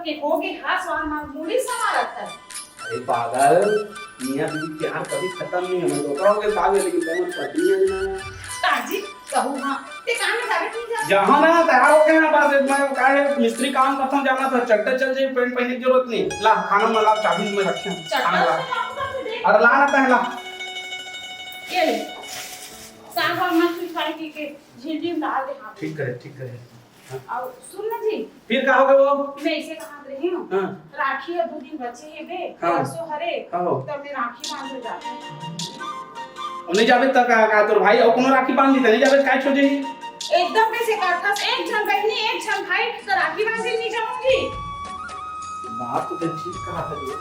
के होगी हाथ वार मार मूड़ी समारत है। अरे पागल, मियां बीवी प्यार कभी खत्म नहीं है। मैं तो कहोगे कागे लेकिन तुम पति है ना। ताजी कहूं हां ते काम में जावे नहीं जा। जहां ना तैयार हो गए ना बस मैं काहे मिस्त्री काम करता हूं जाना था चट्टे चल जाए पेंट पहनने की जरूरत नहीं। ला खाना मला चाबी में रखे हैं खाना ला। अरे ला ना पहला ये ले साग और मछली फ्राई के झिल्ली में डाल दे हां। ठीक करे और सुन ना जी फिर का होगा वो मैं इसे कहा रही हूं हां राखी है 2 दिन बचे हैं बे हाँ। परसों हरे हाँ। तब मैं राखी बांध जाते नहीं जावे तक का तोर भाई और कोनो राखी बांध दी नहीं जावे काय छोजे एकदम कैसे काठा से एक जन बहनी एक जन भाई तो राखी बांध नहीं जाऊंगी। बात तो ठीक कहा था ये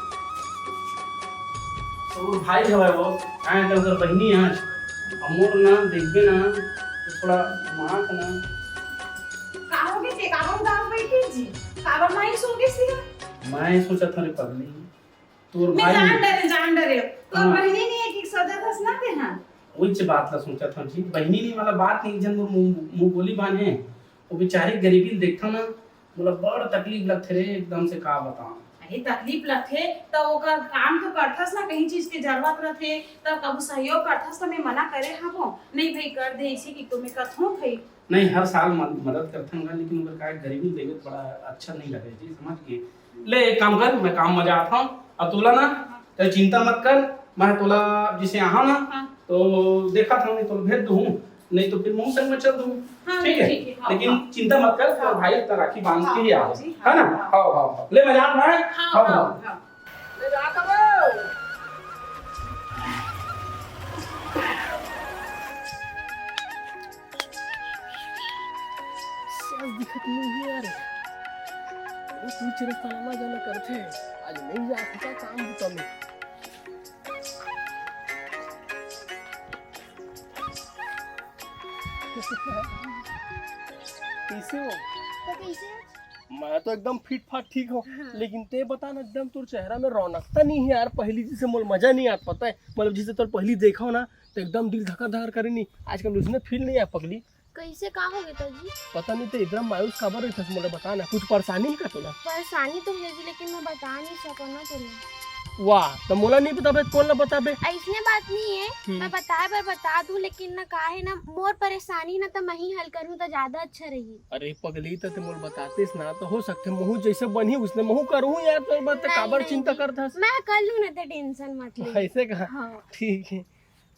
तो भाई है वो आए तो उधर बहनी है अमोर ना देखबे ना तो थोड़ा मां का ना काहोगे ते काबम दाम बैठी जी काबम नहीं सोगे सी मैं सोचा था रे पगली तोर मैं भाई जान डरे तो हाँ। बहनी नहीं है कि सजा दस ना के हां उच्च बात ला सोचा था ठीक बहनी नहीं वाला बात नहीं जन मुंह बोली बाने वो बेचारी गरीबी देखता ना बोला बड़ तकलीफ लगथे रे एकदम से का बताऊं। अरे तकलीफ लथे तो ओकर काम तो करथस ना कहीं चीज के जरूरत रथे तब कबू सहयोग करथस तो मैं मना करे हाबो नहीं भाई कर दे इसी की तुम्हें कथों भाई नहीं हर साल मदद करते हैं लेकिन उधर का गरीबी देखे बड़ा अच्छा नहीं लगे जी समझ के ले एक काम कर मैं काम मजा आता हूं अब तोला ना तो चिंता मत कर मैं तोला जिसे आहा ना हाँ। तो देखा था नहीं तो भेज दूं नहीं तो फिर मुंह संग में चल दूं हाँ, ठीक है हाँ, लेकिन हाँ। चिंता मत कर तो हाँ। भाई तो राखी बांध के ही आ हाँ, जी, हाँ, है ना हाँ। हां ले मजाक भाई हां हां हां ले जा करो आज दिखत नहीं है यार वो कुछ रास्ता ना जाना करते आज नहीं जा सकता काम भी कम है कैसे हो तो कैसे मैं तो एकदम फिट फाट ठीक हूँ लेकिन ते बता ना एकदम तोर चेहरा में रौनकता नहीं है यार पहली जैसे मोल मजा नहीं आता पता है मतलब जिसे तोर पहली देखा हो ना तो एकदम दिल धक्का धक्का करे नहीं आजकल उसने फील नहीं है पगली कैसे का हो गया जी पता नहीं तो एकदम मायूस खबर रहता मुझे बता ना कुछ परेशानी है का तोला परेशानी तो है जी लेकिन मैं बता नहीं सको ना तुम्हें वाह तो मोला नहीं बताबे कौन ला बताबे ऐसने बात नहीं है मैं बताए पर बता दूं लेकिन ना का है ना मोर परेशानी ना तो मैं ही हल करूं तो ज्यादा अच्छा रही। अरे पगली तो मोल बतातेस ना तो हो सकते महू जैसे बनी उसने महू करूँ यार तो बात नहीं, काबर नहीं, चिंता नहीं। करता मैं कर लूं ना तो टेंशन मत ले। ऐसे कहा हाँ ठीक है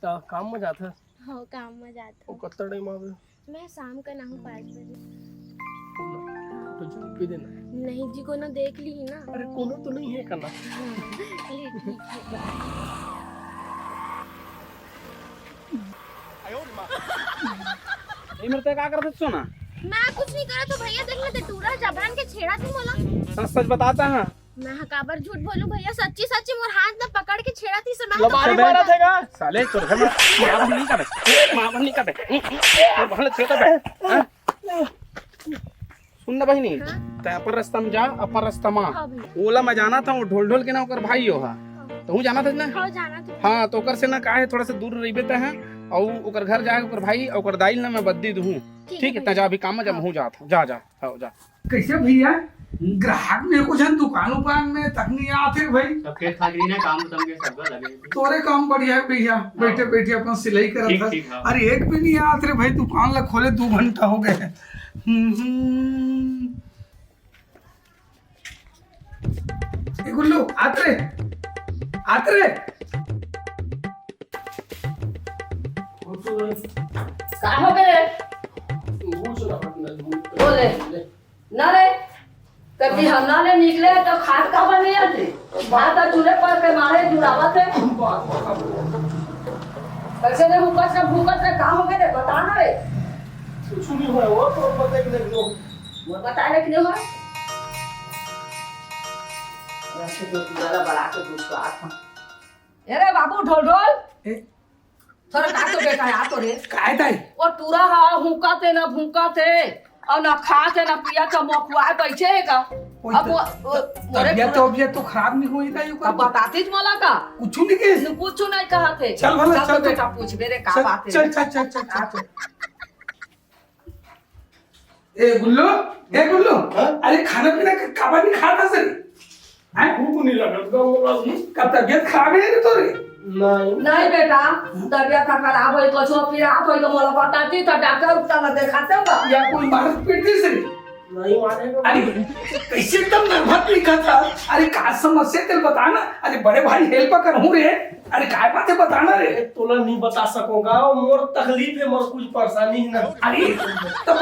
तो काम में जाता हो काम में जाता वो हूँ कत्तर टाइम आवे मैं शाम का ना हूँ 5 बजे। तो जल्दी पे देना नहीं जी को ना देख ली ना। अरे कोनो तो नहीं है करना चलिए ठीक है ए मेरे का करत सोना मैं कुछ नहीं करा तो भैया देख ले टूरा जबान के छेड़ा थी मोला। सच सच बताता है मैं काबर झूठ बोलूं भैया सच्ची सच्ची मोर हाथ में पकड़ के छेड़ा थी से मैं लबारी मारा थेगा साले तोर घर में मां नहीं करे मां नहीं करे तो बहन छेता बे सुन ना बहिनी ते अपर रास्ता में जा अपर रास्ता में हाँ भैया ओला मैं जाना था वो ढोल ढोल के ना ओकर भाई हो हा तो हूं जाना था ना हो जाना तो हां तो ओकर से ना काहे थोड़ा सा दूर रहिबे त है और ओकर घर जाके ओकर भाई और ओकर दाई ना मैं बद्दी दूं ठीक है ता जा अभी काम में जा हूं जा जा हां जा कैसे भैया ग्राहक मेरे को जन दुकान उकान में तक नहीं आते भाई सबके खागरी ना काम खत्म के सब लगे तोरे काम बढ़िया है भैया बैठे बैठे अपन सिलाई कर ठीक, था ठीक, हाँ। अरे एक भी नहीं आते रे भाई दुकान ला खोले 2 घंटा हो गए ए गुल्लू आते रे का हो गए बोले ना रे कभी हम ना ले निकले तो खाद का बन गया थे भात चूल्हे पर के मारे जुड़ावा थे कैसे रे भूकत से काम हो गए रे बता ना रे कुछ नहीं हुआ वो तो पता ही नहीं हो वो बता ले कि नहीं हुआ ऐसे तो तुम्हारा बड़ा के दूसरा था अरे बाबू ढोल ढोल ए थोड़ा का तो बेटा आ तो रे काय ताई वो टूरा हा हुका थे ना भूका थे और ना खाते ना पिया का मकुआ बैठे का अब तबियत तो खराब नहीं हुई का यू अब बताती मला का कुछ नहीं के कुछ नहीं कहा थे चल भला, तब चल, तो बेटा पूछ मेरे का बात है चल ए गुल्लू अरे खाना पीना का काबर नहीं खाता सर हैं भूख नहीं लगत गंगा का तबीयत खराब है रे तोरे नहीं नहीं बेटा तबियत खराब होई कुछ पीड़ात होई तो मोला बताती तो डॉक्टर उतना दिखाते होगा या कोई मारत पीटती सर नहीं मानेगा अरे कैसे एकदम नर्वस लिखा था अरे का समस्या तेल बताना अरे बड़े भाई हेल्प करूं रे अरे काय बात है बताना रे तोला नहीं बता सकूंगा मोर तकलीफ है मोर कुछ परेशानी है ना अरे तो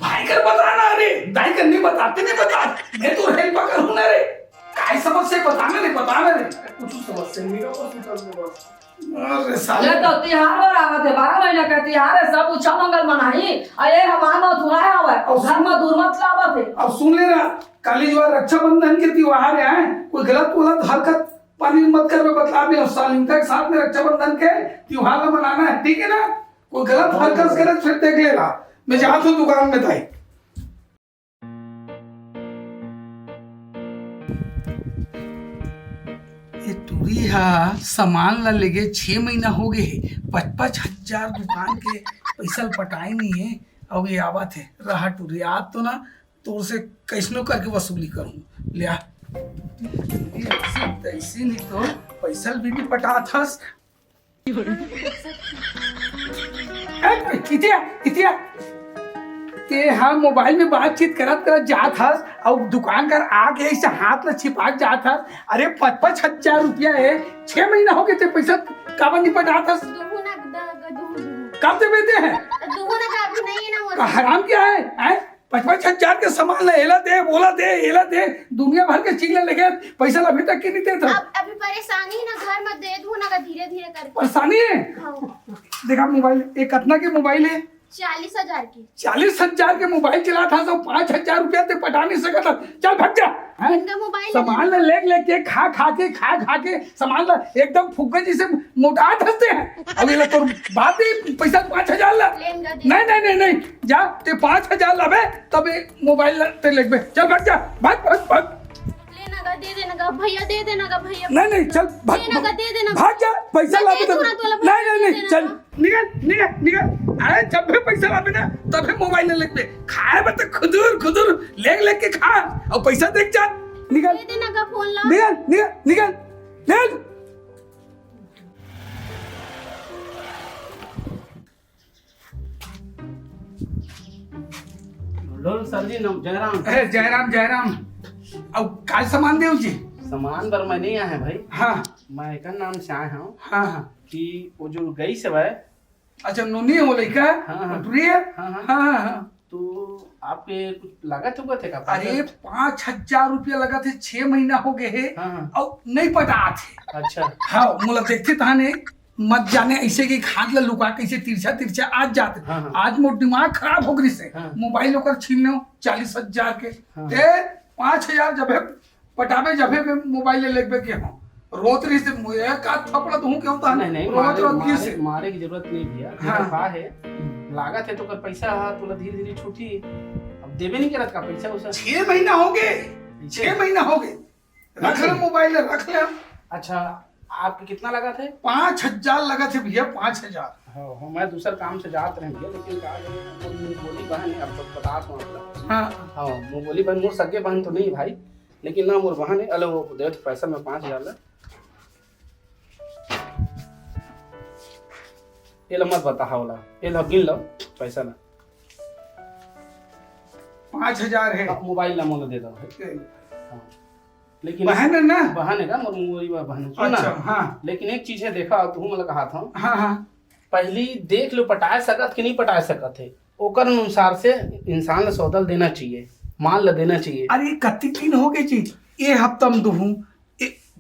भाई कर बताना अरे दाई कर नहीं बताते नहीं बता मैं तो हेल्प करूं ना रे काय समस्या बताना रे कुछ समस्या नहीं का हॉस्पिटल में बस अरे ये साले तो तिहार और आवत है 12 महीने का तिहार है सब उच्छा मंगल मनाई अरे हमार में धुआए हवे और घर में दुर्मत लावत है अब सुन लेना काली जो रक्षाबंधन के त्योहार है कोई गलत हरकत पानी मत कर मैं बता दे साल इनका के साथ में रक्षाबंधन के त्योहार मनाना है ठीक है ना कोई गलत हरकत करे फिर देख लेना मैं जाता हूँ दुकान में ताई ये तुरी हा सामान ला लेके 6 महीना हो गए है 55,000 दुकान के पैसा पटाए नहीं है अब ये आवत है रहा टूरी आज तो ना तोर से कैसनो करके वसूली करूँ लिया ऐसे नहीं तो पैसा भी नहीं पटा था कितिया ते हाँ मोबाइल में बातचीत करत जात हस और दुकानदार आके ऐसे हाथ में छिपा जात हस अरे 55,000 रुपया है 6 महीना हो गए थे पैसा काबर नहीं पटात हस कब दे देते हैं हराम क्या है 55,000 के सामान ले एला दे बोला दे एला दे दुनिया भर के चीज लेके पैसा अभी तक की नहीं देता अभी परेशानी है ना घर में दे दूं ना धीरे धीरे करके परेशानी है देखा मोबाइल एक कितना के मोबाइल है 40,000 की 40,000 के मोबाइल चला था तो 5,000 रुपया ते पटा नहीं सका था चल भाग जा हैं? इनका मोबाइल सामान ले के खा के सामान ला एकदम फुग्गे जैसे मोटा हंसते हैं अब ये तो बात ही पैसा 5,000 ला लेंगा दे नहीं जा ते 5,000 लावे तब मोबाइल ते लेके चल भाग जा भाग लेना का दे देना का भैया दे देना का भैया नहीं चल देना का दे देना भाग जा पैसा मैं लावे दे दूँ ना, तोला पैसा नहीं दे देना चल निकल अरे जब भी पैसा लावे ना तभी मोबाइल ले लेके खाए बस तो खुदूर ले के खा और पैसा देख जा निकल दे देना का फोन ला निकल लोन सर जी जयराम अरे जयराम अब काय सामान देव जी सामान बर मैं नहीं आया भाई हाँ मैं एक नाम से आया हूँ हाँ कि वो जो गई सब है अच्छा नोनी है वो लड़का हाँ। प्रिय हाँ। हाँ तो आपके कुछ लागत हुआ थे का अरे 5,000 रुपया लगा थे 6 महीना हो गए है हाँ। और नहीं पटा थे अच्छा हाँ मोला देखते तहाने मत जाने ऐसे कि खाद ला लुका कैसे तिरछा आज जाते हाँ। आज मोर दिमाग खराब हो गई से हाँ। मोबाइल ओकर छीन लो 40,000 के हाँ। ते 5,000 जब पटावे जब मोबाइल लेके के हो रोत रही से मुझे का थपड़ा दूं क्यों था नहीं मारे की जरूरत नहीं भैया हाँ। हाँ है लागत है तो कर पैसा तुला धीरे धीरे छूटी अब देवे नहीं करत का पैसा उसे 6 महीना हो गए 6 महीना हो गए रख ले मोबाइल रख ले अच्छा आपके कितना लगा थे 5,000 लगा थे भैया 5,000 हाँ मैं दूसरा काम से जात रहे भैया लेकिन का बोली बहन है अब तो बता दूं आपका हाँ हाँ मुँह बोली बहन मोर सगे बहन तो नहीं भाई लेकिन ना मोर बहन है अलो वो दे पैसा में 5,000 ला ये लो मत बता होला ये लो गिन लो पैसा ला 5,000 है मोबाइल ला मोला दे दो हाँ लेकिन बहन है ना बहन है का मोर मोरी बहन सुन अच्छा ना हाँ लेकिन एक चीज है देखा तू मला कहा था हाँ पहली देख लो पटाए सकत कि नहीं पटाए सकत है ओकर अनुसार से इंसान ला सौदल देना चाहिए माल ला देना चाहिए अरे कत्ती दिन हो गई चीज ये हफ्ता में दूँ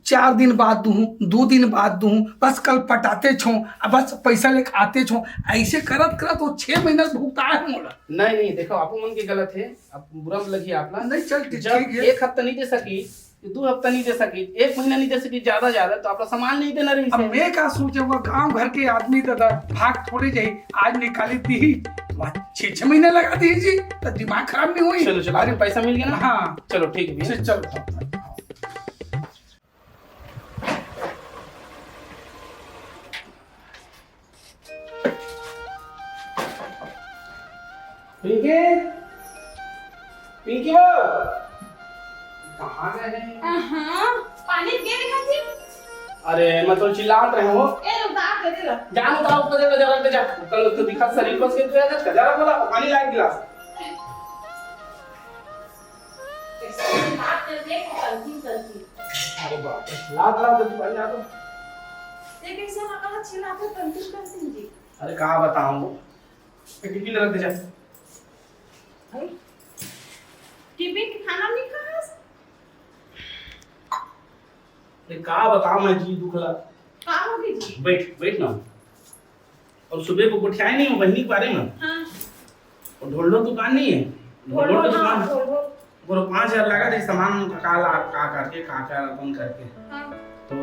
4 दिन बाद दूँ 2 दिन बाद दूँ बस कल पटाते छो बस पैसा लेके आते छो ऐसे करत वो 6 महीना भुगता है मोला नहीं देखो आप मन की गलत है अब बुरा मत लगी आप नहीं चल जब एक हफ्ता नहीं दे सकी 2 हफ्ता नहीं दे सकी 1 महीना नहीं दे सकी ज्यादा तो आपका सामान नहीं देना रही अब मैं क्या सोचूंगा गांव घर के आदमी दादा भाग थोड़े जाए आज निकाली दी 6 महीने लगा दी जी तो दिमाग खराब नहीं हुई चलो अरे पैसा मिल गया ना हाँ चलो ठीक है भैया चलो पिंकी वो कहाँ गए हैं? हाँ, पानी के देखा थी? अरे मैं तो चिल्लात रहे हो। ए लोग दाग दे दे ला। जानो तो ऊपर जरा रख दे जा। कल तो दिखा शरीर पर से जरा बोला पानी ला एक गिलास। दाग दे दे कलती। अरे बाप रे, लात तो पानी ला दो। ये कैसे लगा चिल्लाते कलती करती जी? अरे कहाँ बताऊँ? एक टिफिन रख दे जा। टिफिन खाना नहीं खाया? अरे कहाँ बताऊँ मैं जी दुखला। कहाँ होगी जी? बैठ ना। और सुबह को उठाए नहीं बहनी के बारे में। हाँ। और ढोलो दुकान नहीं है। ढोलो हाँ, दुकान। ढोलो। वो 5,000 लगा थे सामान का करके बंद करके। हाँ। तो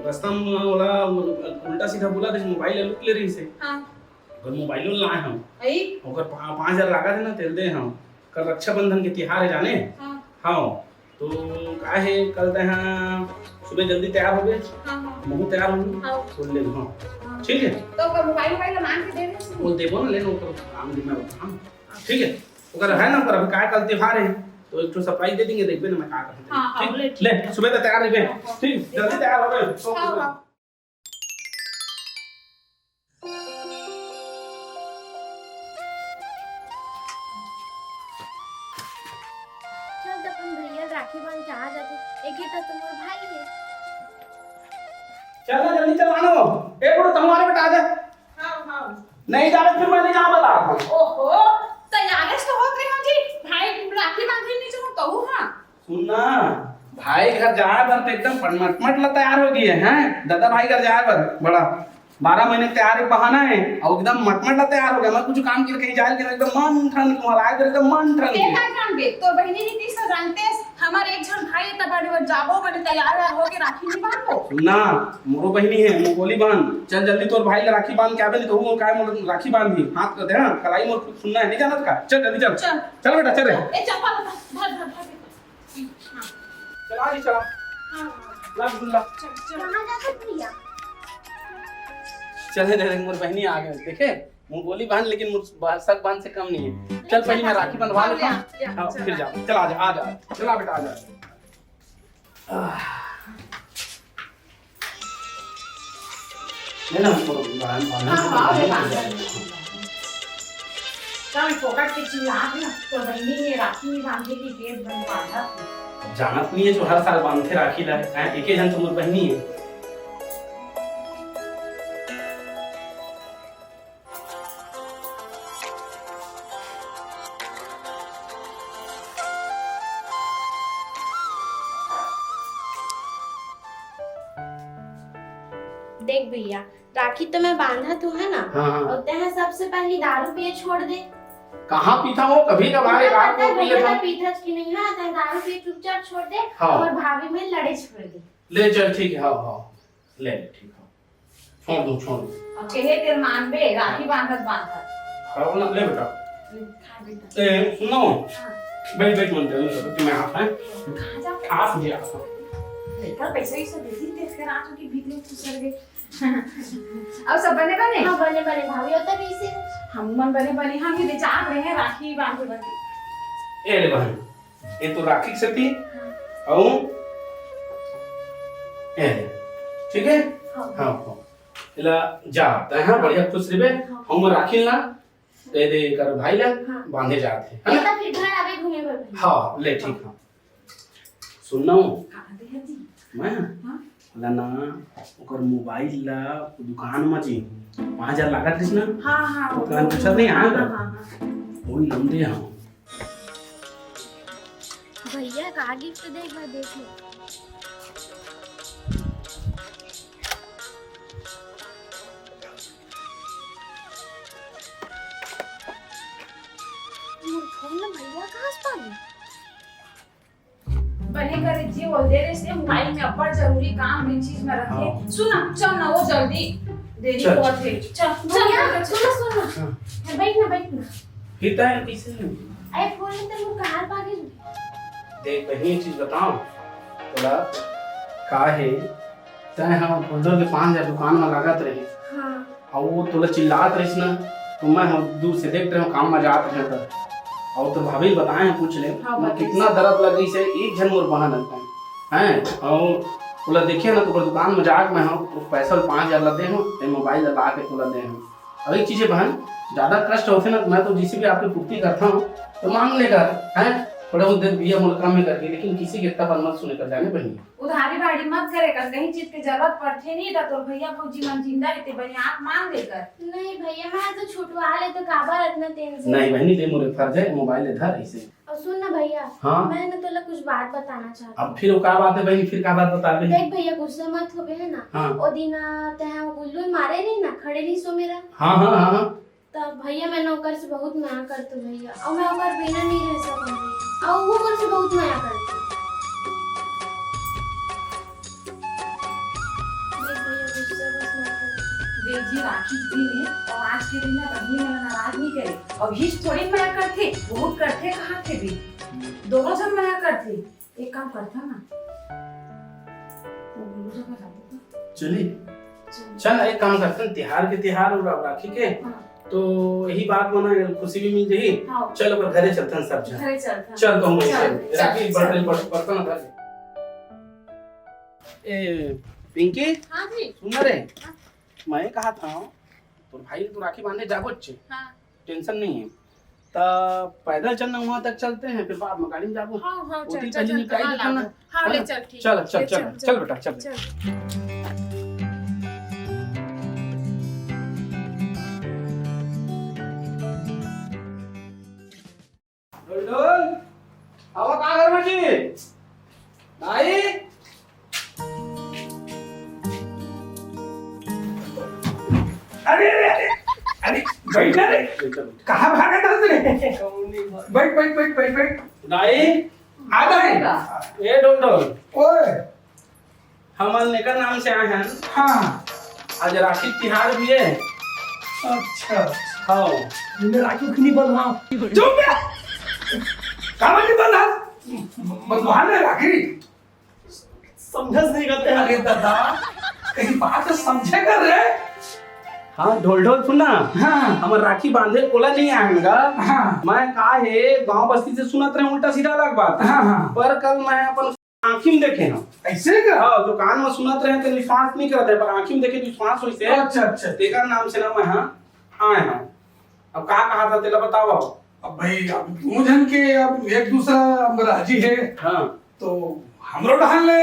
रास्ता में बोला उल्टा सीधा बोला था मोबाइल लुट ले रही से। हाँ। और मोबाइलो लाए हम। आई? ओकर 5,000 लगा थे ना तेल दे हम। कल रक्षाबंधन के त्योहार है जाने। हाँ। हाँ। तो का है कल ते हाँ सुबह जल्दी तैयार हो गए। हाँ हाँ। बहुत तैयार हो गए। हाँ। बोल ले हाँ। ठीक है। तो का मोबाइल मांग के दे दे। बोल देबो ना लेनो ओकर काम दिन में काम। ठीक है। ओकर है ना पर अभी का कल त्योहार है तो एक तो सरप्राइज दे देंगे देखबे ना मैं का करते। हाँ, हाँ, ठीक ले सुबह तक तैयार रहिबे। ठीक जल्दी तैयार हो गए। हाँ हाँ। चल तो अपन भैया राखी बांध के आ जाते। एक ही तो तुम्हारा भाई है। चल ना जल्दी चल आनो। ए बड़ो तुम्हारे बेटा आ जा। हाँ हाँ। नहीं जावे फिर मैं नहीं जा बता रहा हूं। ओहो तैयार तो होत रहे हम जी भाई राखी बांधे नहीं चलो तो हाँ सुनना भाई घर जाए बर तो एकदम पटमट ला तैयार हो गई है हैं दादा भाई घर जाए बर बड़ा 12 महीने तैयार एक बहाना है और एकदम मटमट ला तैयार हो गया मैं कुछ काम के कहीं जाए के एकदम मन ठन के वहां लाए एकदम मन ठन के देखा जान बे तो बहनी नीति से जानते हमारे एक जन भाई त बड़े बड़ जाबो बड़े तैयार हो के राखी नहीं बांधो सुनना मोरो बहनी है मो बोली बांध चल जल्दी तोर भाई ला राखी बांध के आवे नहीं तो वो काय मोर राखी बांधी हाथ कर दे हां कलाई मोर सुनना है नहीं जानत का चल जल्दी चल चल चल बेटा चल रे ए चप्पल धर धर धर हां चला जी चला हां ला बिल्ला चल चल कहाँ जाते भैया? चले रे मोर बहनी आ गए देखे मुंह बोली बांध लेकिन मुझ सक बांध से कम नहीं है चल पहले मैं राखी बंधवा लेता हूं हाँ, फिर जा चल आ जा चला बेटा आ जा लेना हमको बांध कल फोकट के चिल्ला ना तो बहनी ने राखी नहीं बांधे की गेट बंद बांधा जानत नहीं है जो हर साल बांधते राखी ला एक ही जन तो मोर बहनी है देख भैया राखी तो मैं बांधा तू है ना हाँ। और तेरे सबसे पहले दारू पिए छोड़ दे। कहाँ पीता हूँ कभी कभार एक आध को पी लेता हूँ पीता की नहीं है तेरे दारू पिए चुपचाप छोड़ दे हाँ। और भाभी में लड़े छोड़ दे। ले चल ठीक है हाँ हाँ ले ठीक है छोड़ दो कहे तेरे मान बे राखी बांधत बांधत हाँ ना ले बेटा खा बेटा ए सुनो हाँ बैठ बैठ मन कर मैं आता है कहां जा आप मुझे आता कल पैसे ही सब दे दी देख कर आज की वीडियो तो सर गए अब सब बने बने हाँ बने बने भाभी होता कैसे हम मन बने बने हम भी बेचार रहे हैं राखी बांधे बांधे ए ले बहन ये तो राखी से थी और ए ठीक है हाँ। हाँ हाँ इला जा तय हाँ बढ़िया खुश रहे हम राखी ला दे दे कर भाई ला हाँ। बांधे जाते ये हैं तो फिर घर आवे घूमे पर हाँ ले ठीक है सुनना कहां दे जी मैं हां ला ना ओकर मोबाइल ला दुकान में जी 5,000 लागत रही ना हां हां दुकान पूछा नहीं आ हां हां वही नाम दे हाँ भैया का गिफ्ट देख मैं देख ले भैया कहाँ से पाली बने करे जी बोल दे रहे से मोबाइल में अब्बड़ जरूरी काम में चीज में रखे सुना चल ना वो जल्दी देरी चल। बहुत है चल भैया चल सुनो सुनो बैठ ना फिरता है कैसे अरे फोन में तेरे को कहाँ पागे देख पहली चीज बताओ बोला का है तय हम फुलदर के 5,000 दुकान में लागत रही हाँ और वो तोला चिल्लात रही ना तो मैं हम दूर से देख रहे हो काम में जात रहे तो और तो भाभी बताए हैं पूछ ले हाँ, मैं बताइए। कितना दर्द लगी से एक जन मोर बहान हैं और बोला देखिए ना तो दुकान मजाक में हो तो पैसा 5,000 लदे हो ते मोबाइल लगा के बोला दे हो और एक चीज़ है बहन ज़्यादा कष्ट होते ना मैं तो जिसी भी आपकी पूर्ति करता हूँ तो मांग लेकर हैं थोड़ा बहुत देर भैया मुल्क में करके लेकिन किसी के इतना मत सुने कर जाने बहनी उधारी बाड़ी मत करे कर, कहीं चीज की जरूरत पड़ती नहीं था तो भैया भौजी मन जिंदा रहते बनी आप मांग लेकर। नहीं भैया मैं तो छुटवा ले तो काबर इतना टेंशन। नहीं बहनी दे मोरे फर्ज है मोबाइल इधर ऐसे और सुन ना भैया, हाँ मैं ना तोला कुछ बात बताना चाहती अब फिर वो क्या बात है बहनी फिर क्या बात बता रही देख भैया गुस्सा मत होबे है ना। हाँ ओ दिन तहाँ गुल्लू मारे नहीं ना, खड़े नहीं सो मेरा, हाँ हाँ हाँ तब भैया मैं नौकर से बहुत माया करती भैया और मैं ओकर बिना नहीं रह सकूं भैया और वो ओकर से बहुत माया करती। देख भैया गुस्सा बस मत कर। देव जी राखी के दिन है और आज के दिन में बहनी मेरा नाराज नहीं करे और हिच थोड़ी माया करते बहुत करते कहाँ थे भी दोनों जन माया करते। एक काम करता ना वो गुल्लू से बता दो। चलिए चल एक काम करते हैं तिहार के तिहार और राखी के हाँ। तो यही बात मना खुशी भी मिल जाएगी हाँ। चलो पर घरे चलते हैं सब जन घरे चलता चल तो हम चल, राखी चल, बर्तन चल। बर्तन उधर ए पिंकी हाँ जी सुन रे मैं कहा था तो भाई तो राखी बांधे जागो अच्छे हाँ टेंशन नहीं है तो पैदल चलना वहां तक चलते हैं फिर बाद में गाड़ी में जागो हाँ हाँ उतनी चल पहले चल निकाल चल देता ना हाँ है ले ना? चल ठीक चल है, चल ले चल चल बेटा चल डोल हवा का कर माझी नाही अरे अरे अरे अरे बैठ ना रे कहाँ भागा था रे बैठ बैठ बैठ बैठ बैठ नाही आ गए ए डोल डोल ओए हम लेकर नाम से आए हैं हाँ आज राखी तिहार भी है अच्छा हाँ मैंने राखी उखनी बंधा चुप बे कहाँ नहीं बंधा भगवान ने राखी समझस नहीं करते हैं। अरे दादा कहीं बात तो समझे कर रे हाँ ढोल ढोल सुनना हाँ हमार राखी बांधे कोला नहीं आएगा हाँ मैं कहा है गांव बस्ती से सुनत रहे उल्टा सीधा अलग बात हाँ हाँ पर कल मैं अपन आँखी में देखे ना ऐसे का हाँ जो कान में सुनत रहे तो विश्वास नहीं करते पर आँखी में देखे तो विश्वास हुई से अच्छा अच्छा तेकर नाम से ना मैं हाँ आए हैं अब कहा कहा था तेला बताओ अब भाई अब दोनों जन के अब एक दूसरा अब राजी है हाँ तो हमरो ढाल ले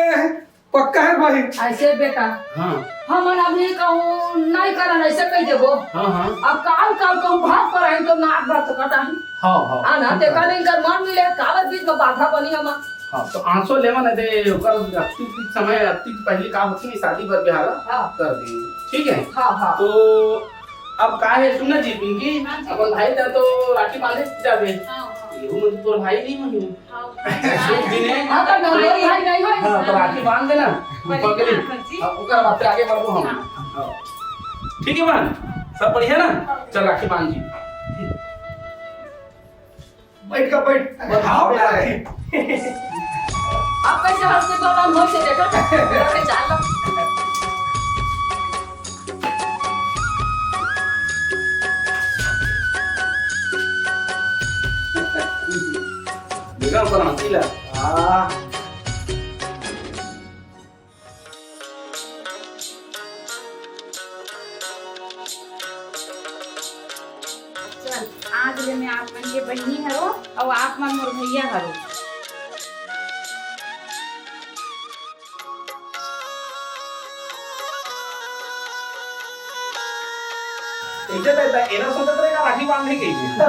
पक्का है भाई ऐसे बेटा हाँ हम अभी कहूँ नहीं करन ऐसे कह देबो हाँ हाँ अब काल काल कहूँ भाग पर आई तो नाक बात कटा हाँ हाँ आना ते कल इनकर मन मिले कागज बीच में बाधा बनी हम हाँ तो आंसू लेवा ना दे ओकर अति समय अति पहले का होती नहीं शादी पर बिहार हाँ कर देंगे ठीक है हाँ हाँ तो अब का है सुनना जी पिंकी अपन भाई था तो राखी बांधे जावे हाँ ये मतलब तोर भाई नहीं मही हाँ शुभ दिन है हाँ तो नंबर भाई नहीं है हाँ तो राखी बांध देना पकड़ी जी अब ओकर बात आगे बढ़ो हम हाँ। ठीक है बहन सब बढ़िया ना चल राखी बांध जी बैठ का बैठ हाँ राखी अब कैसे हंसते तो हम हो से देखो रखे चाल देखा पर हंसी ला चल आज ले मैं आप मन के बहनी हरो और आप मन मोर भैया हरो इज्जत है एरा सोचत रहेगा राखी बांधने के लिए